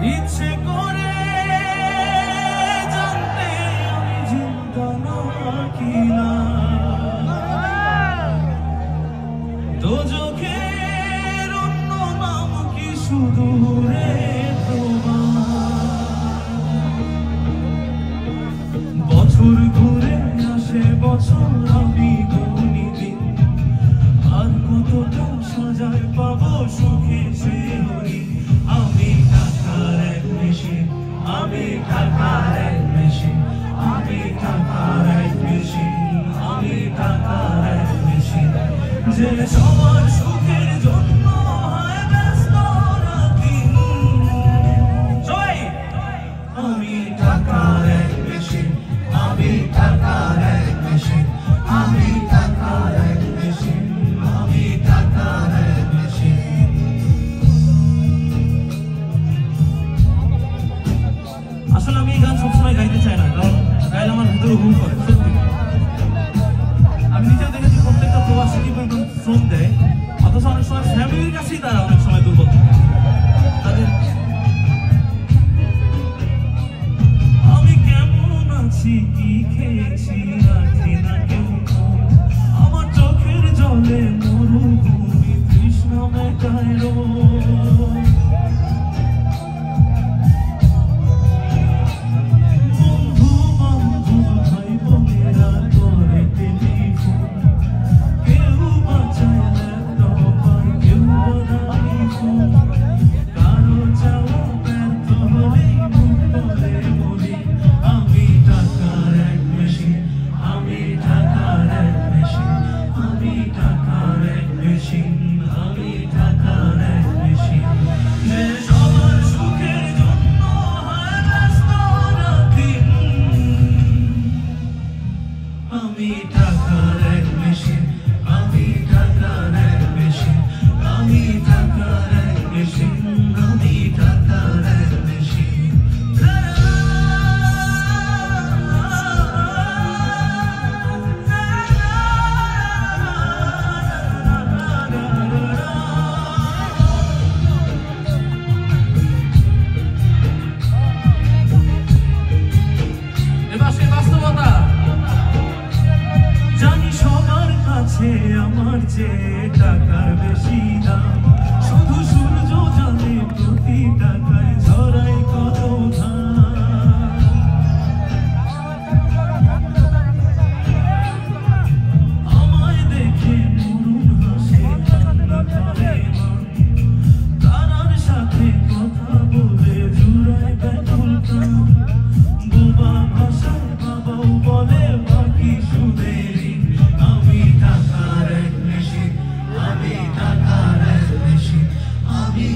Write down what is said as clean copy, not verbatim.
ইচ্ছে করে জানতে আমি চিন্তা নাকি না দোজখের অন্য নাম কি সুদূরে বছর ঘুরে আসে বছর আমি গুনি দিন আর কতটা সাজায় পাবো সুখে সে হরি আমি টাকার এক মেশিন আমি টাকার এক মেশিন আমি টাকার এক মেশিন আমি টাকার এক মেশিন যে সবার সুখের জন্য হয় ব্যস্ত রাতদিন আমি টাকার এক মেশিন আমি টাকার এক মেশিন আমি টাকার এক মেশিন আমি টাকার এক মেশিন আসলে আমি এই গান সবসময় গাইতে চাই না কারণ গাইলে আমার ভিতরে হুম করে সত্যি আমি নিজেও দেখেছি প্রত্যেকটা প্রবাসী কিন্তু শ্রম দেয় অথচ অনেক সময় ফ্যামিলির কাছেই তারা অনেক সময় দুর্বল তাদের আমি কেমন আছি কি খেয়েছি রাখি না কেউ আমার চোখের জলে মরুভূমি তৃষ্ণা মেটায় বন্ধু বান্ধব ভাই বোনেরা করে টেলিফোন কেউ বাঁচায় ল্যাপটপ আর কেউ বানাই ফোন কারো চাওয়া ব্যর্থ হলেই মন বলে বলি আমি টাকার এক মেশিন আমি টাকার এক মেশিন আমি টাকার এক মেশিন আমি টাকার এক মেশিন যে সবার সুখের জন্য হয় ব্যস্ত রাতদিন আমি টাকার এক মেশিন আমি টাকার এক মেশিন আমি টাকার এক মেশিন আমি টাকার এক মেশিন এবার সে বাস্তবতা জানি সবার কাছে আমার চেয়ে টাকার বেশি দাম শুধু সূর্য জানে প্রতি টাকায় ঝরাই কত ঘাম আমায় দেখে মরুন হাসে কান্না করে মন তারার সাথে কথা বলে জুড়ায় ব্যাকুল প্রাণ বোবা ভাষায় বাবাও বলে বাকি সুদেরই আমি টাকার এক মেশিন আমি টাকার এক মেশিন আমি